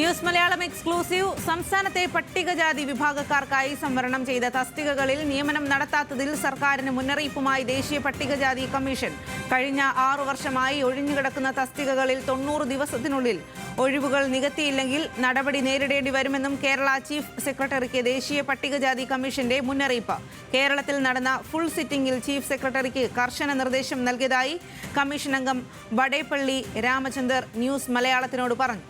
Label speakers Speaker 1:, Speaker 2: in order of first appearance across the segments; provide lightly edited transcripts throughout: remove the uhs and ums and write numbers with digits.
Speaker 1: News Malayalam exclusive. സംസ്ഥാനത്തെ പട്ടികജാതി വിഭാഗക്കാർക്കായി സംവരണം ചെയ്ത തസ്തികകളിൽ നിയമനം നടത്താത്തതിൽ സർക്കാരിന് മുന്നറിയിപ്പുമായി ദേശീയ പട്ടികജാതി കമ്മീഷൻ. കഴിഞ്ഞ 6 വർഷമായി ഒഴിഞ്ഞുകിടക്കുന്ന തസ്തികകളിൽ 90 ദിവസത്തിനുള്ളിൽ ഒഴിവുകൾ നികത്തിയില്ലെങ്കിൽ നടപടി നേരിടേണ്ടി വരുമെന്നും കേരള ചീഫ് സെക്രട്ടറിക്ക് ദേശീയ പട്ടികജാതി കമ്മീഷന്റെ മുന്നറിയിപ്പ്. കേരളത്തിൽ നടന്ന ഫുൾ സിറ്റിംഗിൽ ചീഫ് സെക്രട്ടറിക്ക് കർശന നിർദ്ദേശം നൽകിയതായി കമ്മീഷൻ അംഗം വടേപ്പള്ളി രാമചന്ദർ ന്യൂസ് മലയാളത്തിനോട് പറഞ്ഞു.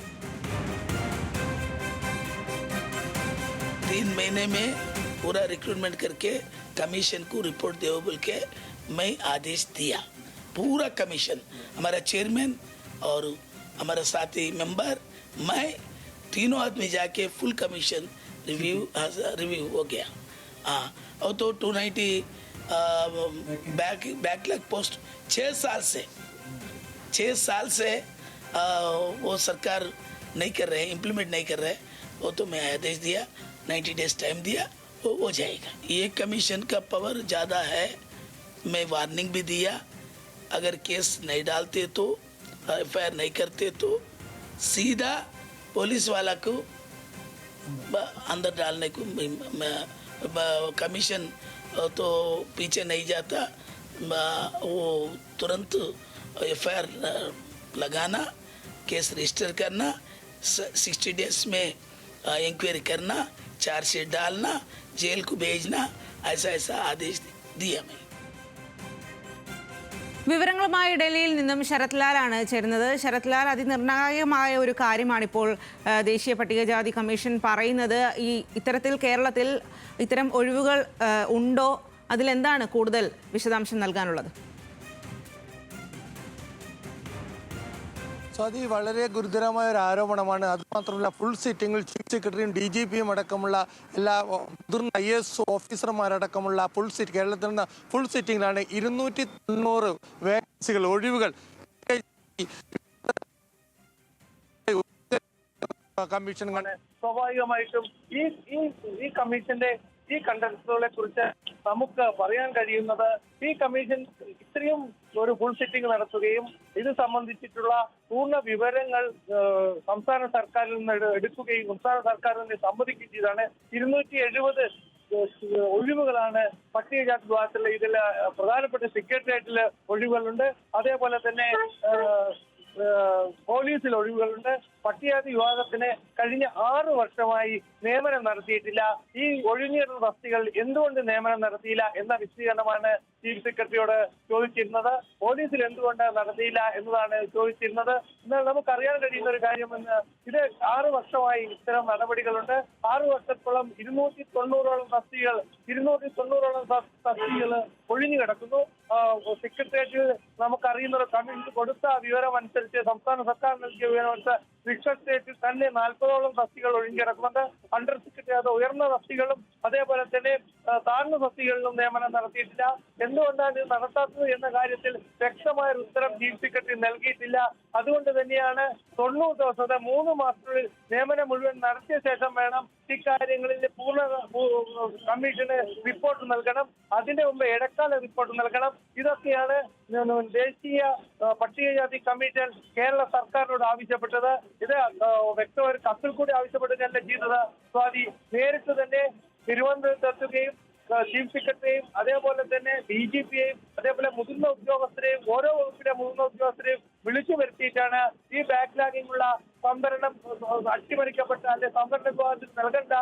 Speaker 2: 3 महीने में पूरा रिक्रूटमेंट करके कमीशन को रिपोर्ट दे बोल के मैं आदेश दिया. पूरा कमीशन, हमारा चेयरमैन और हमारा साथी मेंबर, मैं तीनों आदमी जाके फुल कमीशन रिव्यू हो गया. हाँ, और तो 290 बैकलॉग पोस्ट 6 साल से वो सरकार नहीं कर रहे, इम्प्लीमेंट नहीं कर रहे. वो तो मैं आदेश दिया, 90 डेज टाइम दिया, वो हो जाएगा. ये कमीशन का पावर ज़्यादा है. मैं वार्निंग भी दिया, अगर केस नहीं डालते तो, एफआईआर नहीं करते तो सीधा पुलिस वाला को अंदर डालने को कमीशन तो पीछे नहीं जाता. वो तुरंत एफआईआर लगाना, केस रजिस्टर करना, 60 डेज में इंक्वायरी करना, चार्जशीट डालना, जेल को भेजना, ऐसा आदेश दिया मैं.
Speaker 1: വിവരങ്ങളുമായി ഡൽഹിയിൽ നിന്നും ശരത് ലാലാണ് ചേരുന്നത്. ശരത് ലാൽ, അതിനിർണായകമായ ഒരു കാര്യമാണിപ്പോൾ ദേശീയ പട്ടികജാതി കമ്മീഷൻ പറയുന്നത്. ഇത്തരത്തിൽ കേരളത്തിൽ ഇത്തരം ഒഴിവുകൾ ഉണ്ടോ? അതിലെന്താണ് കൂടുതൽ വിശദാംശം നൽകാനുള്ളത്?
Speaker 3: അത് വളരെ ഗുരുതരമായ ഒരു ആരോപണമാണ്. അതുമാത്രമല്ല, ഫുൾ സിറ്റിംഗിൽ ചീഫ് സെക്രട്ടറിയും DGPയും അടക്കമുള്ള എല്ലാ മുതിർന്ന IAS ഓഫീസർമാരടക്കമുള്ള കേരളത്തിൽ നിന്ന് ഫുൾ സിറ്റിംഗിലാണ് 290 വേക്കൻസികൾ, ഒഴിവുകൾ കമ്മീഷൻ.
Speaker 4: സ്വാഭാവികമായിട്ടും ഈ കമ്മീഷന്റെ ഈ കണ്ടന്റുകളെ കുറിച്ച് നമുക്ക് പറയാൻ കഴിയുന്നത്, ഈ കമ്മീഷൻ ഇത്രയും ഒരു ഫുൾ സിറ്റിംഗ് നടത്തുകയും ഇത് സംബന്ധിച്ചിട്ടുള്ള പൂർണ്ണ വിവരങ്ങൾ സംസ്ഥാന സർക്കാരിൽ നിന്ന് എടുക്കുകയും സംസ്ഥാന സർക്കാരിൽ നിന്ന് സമ്മതിക്കുകയും ചെയ്താണ്. 270 ഒഴിവുകളാണ് പട്ടികജാതി വിഭാഗത്തിലെ. ഇതിൽ പ്രധാനപ്പെട്ട സെക്രട്ടേറിയറ്റില് ഒഴിവുകളുണ്ട്, അതേപോലെ തന്നെ പോലീസിൽ ഒഴിവുകളുണ്ട്. പട്ടികജാതി വിഭാഗത്തിന് കഴിഞ്ഞ 6 വർഷമായി നിയമനം നടത്തിയിട്ടില്ല. ഈ ഒഴിഞ്ഞിരുന്ന തസ്തികൾ എന്തുകൊണ്ട് നിയമനം നടത്തിയില്ല എന്ന വിശദീകരണമാണ് ചീഫ് സെക്രട്ടറിയോട് ചോദിച്ചിരുന്നത്. പോലീസിൽ എന്തുകൊണ്ട് നടത്തിയില്ല എന്നതാണ് ചോദിച്ചിരുന്നത്. എന്നാൽ നമുക്കറിയാൻ കഴിയുന്ന ഒരു കാര്യമെന്ന്, ഇത് 6 വർഷമായി ഇത്തരം നടപടികളുണ്ട്. 6 വർഷത്തോളം 290ഓളം തസ്തികൾ ഒഴിഞ്ഞു കിടക്കുന്നു. സെക്രട്ടേറിയറ്റിൽ നമുക്കറിയുന്ന കമ്മീഷൻ കൊടുത്ത വിവരം അനുസരിച്ച്, സംസ്ഥാന സർക്കാർ നൽകിയ വിവരം അനുസരിച്ച് സെക്രട്ടേറിയറ്റിൽ തന്നെ 40ഓളം തസ്തികൾ ഒഴിഞ്ഞു കിടക്കുന്നുണ്ട്. അണ്ടർ സെക്രട്ടറി, അത് ഉയർന്ന തസ്തികളും അതേപോലെ തന്നെ താഴ്ന്ന തസ്തികളിലും നിയമനം നടത്തിയിട്ടില്ല. എന്തുകൊണ്ടാണ് ഇത് നടത്താത്തത് എന്ന കാര്യത്തിൽ വ്യക്തമായ ഉത്തരം ചീഫ് സെക്രട്ടറി നൽകിയിട്ടില്ല. അതുകൊണ്ട് തന്നെയാണ് 90 ദിവസത്തെ 3 മാസത്തിനുള്ളിൽ നിയമനം മുഴുവൻ നടത്തിയ ശേഷം വേണം ഇക്കാര്യങ്ങളിൽ പൂർണ്ണ കമ്മീഷന് റിപ്പോർട്ട് നൽകണം. അതിന്റെ മുമ്പ് ഇടക്കാല റിപ്പോർട്ട് നൽകണം. ഇതൊക്കെയാണ് ദേശീയ പട്ടികജാതി കമ്മീഷൻ കേരള സർക്കാരിനോട് ആവശ്യപ്പെട്ടത്. ഇത് വ്യക്തമായ ഒരു കത്തിൽ കൂടി ആവശ്യപ്പെടുകയല്ല ചെയ്തത്. സ്വാതി നേരിട്ട് തന്നെ തിരുവനന്തപുരത്ത് എത്തുകയും ചീഫ് സെക്രട്ടറിയെയും അതേപോലെ തന്നെ DGPയെയും അതേപോലെ മുതിർന്ന ഉദ്യോഗസ്ഥരെയും ഓരോ വകുപ്പിലെ മുതിർന്ന ഉദ്യോഗസ്ഥരെയും വിളിച്ചു വരുത്തിയിട്ടാണ് ഈ ബാക്ക്ലാഗിങ്ങുള്ള സംവരണം അട്ടിമറിക്കപ്പെട്ട അല്ലെ സംവരണ വിഭാഗത്തിൽ നൽകേണ്ട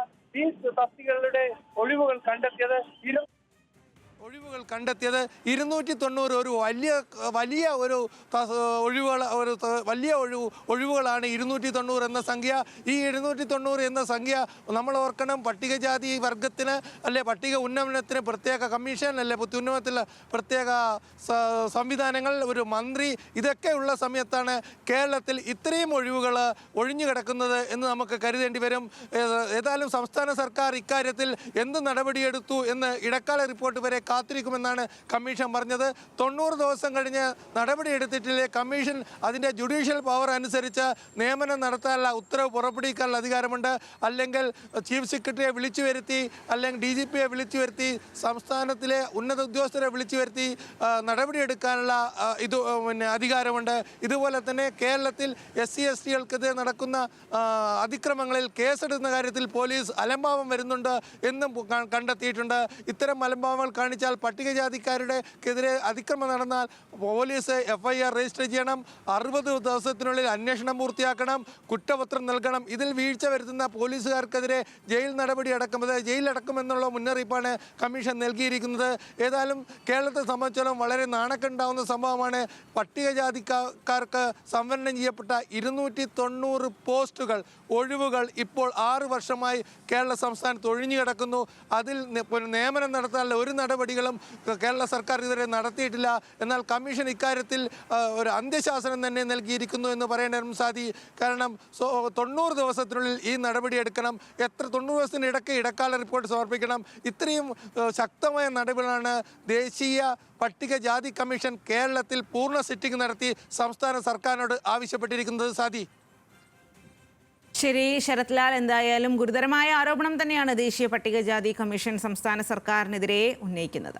Speaker 4: ഈ തസ്തികകളുടെ ഒഴിവുകൾ കണ്ടെത്തിയത്.
Speaker 3: 290 ഒരു വലിയ ഒഴിവുകളാണ് 290 എന്ന സംഖ്യ. ഈ 290 എന്ന സംഖ്യ നമ്മൾ ഓർക്കണം. പട്ടികജാതി വർഗത്തിന് അല്ലെ പട്ടിക ഉന്നമനത്തിന് പ്രത്യേക കമ്മീഷൻ അല്ലെ ഉന്നമനത്തിൽ പ്രത്യേക സംവിധാനങ്ങൾ, ഒരു മന്ത്രി, ഇതൊക്കെ ഉള്ള സമയത്താണ് കേരളത്തിൽ ഇത്രയും ഒഴിവുകൾ ഒഴിഞ്ഞു കിടക്കുന്നത് എന്ന് നമുക്ക് കരുതേണ്ടി വരും. ഏതായാലും സംസ്ഥാന സർക്കാർ ഇക്കാര്യത്തിൽ എന്ത് നടപടിയെടുത്തു എന്ന് ഇടക്കാല റിപ്പോർട്ട് വരെ കാത്തിരിക്കുമെന്നാണ് കമ്മീഷൻ പറഞ്ഞത്. 90 ദിവസം കഴിഞ്ഞ് നടപടിയെടുത്തിട്ടില്ലേ കമ്മീഷൻ അതിൻ്റെ ജുഡീഷ്യൽ പവർ അനുസരിച്ച് നിയമനം നടത്താനുള്ള ഉത്തരവ് പുറപ്പെടുവിക്കാനുള്ള അധികാരമുണ്ട്. അല്ലെങ്കിൽ ചീഫ് സെക്രട്ടറിയെ വിളിച്ചു വരുത്തി, അല്ലെങ്കിൽ DGPയെ വിളിച്ചു വരുത്തി, സംസ്ഥാനത്തിലെ ഉന്നത ഉദ്യോഗസ്ഥരെ വിളിച്ചു വരുത്തി നടപടിയെടുക്കാനുള്ള അധികാരമുണ്ട്. ഇതുപോലെ തന്നെ കേരളത്തിൽ SC/STകൾക്കെതിരെ നടക്കുന്ന അതിക്രമങ്ങളിൽ കേസെടുക്കുന്ന കാര്യത്തിൽ പോലീസ് അലംഭാവം വരുന്നുണ്ട് എന്നും കണ്ടെത്തിയിട്ടുണ്ട്. ഇത്തരം അലംഭാവങ്ങൾ കാണിച്ചാൽ പട്ടികജാതിക്കാരുടെക്കെതിരെ അതിക്രമം നടന്നാൽ പോലീസ് FIR രജിസ്റ്റർ ചെയ്യണം, 60 ദിവസത്തിനുള്ളിൽ അന്വേഷണം പൂർത്തിയാക്കണം, കുറ്റപത്രം നൽകണം. ഇതിൽ വീഴ്ച വരുത്തുന്ന പോലീസുകാർക്കെതിരെ ജയിലടക്കുമെന്നുള്ള മുന്നറിയിപ്പാണ് കമ്മീഷൻ നൽകിയിരിക്കുന്നത്. ഏതായാലും കേരളത്തെ സംബന്ധിച്ചിടത്തോളം വളരെ നാണക്കേണ്ടാവുന്ന സംഭവമാണ്. പട്ടികജാതിക്കാർക്ക് സംവരണം ചെയ്യപ്പെട്ട 290 പോസ്റ്റുകൾ ഒഴിവുകൾ ഇപ്പോൾ 6 വർഷമായി കേരള സംസ്ഥാനത്ത് ഒഴിഞ്ഞു കിടക്കുന്നു. അതിൽ നിയമനം നടത്താനുള്ള ഒരു നടപടികളും കേരള സർക്കാർ ഇതുവരെ നടത്തിയിട്ടില്ല. എന്നാൽ കമ്മീഷൻ ഇക്കാര്യത്തിൽ ഒരു അന്ത്യശാസനം തന്നെ നൽകിയിരിക്കുന്നു എന്ന് പറയേണ്ട സാധി. കാരണം 90 ദിവസത്തിനുള്ളിൽ ഈ നടപടി എടുക്കണം. 90 ദിവസത്തിനിടയ്ക്ക് ഇടക്കാല റിപ്പോർട്ട് സമർപ്പിക്കണം. ഇത്രയും ശക്തമായ നടപടികളാണ് ദേശീയ പട്ടികജാതി കമ്മീഷൻ കേരളത്തിൽ പൂർണ്ണ സിറ്റിംഗ് നടത്തി സംസ്ഥാന സർക്കാരിനോട് ആവശ്യപ്പെട്ടിരിക്കുന്നത് സാധി.
Speaker 1: ശരി ശരത് ലാൽ, എന്തായാലും ഗുരുതരമായ ആരോപണം തന്നെയാണ് ദേശീയ പട്ടികജാതി കമ്മീഷൻ സംസ്ഥാന സർക്കാരിനെതിരെ ഉന്നയിക്കുന്നത്.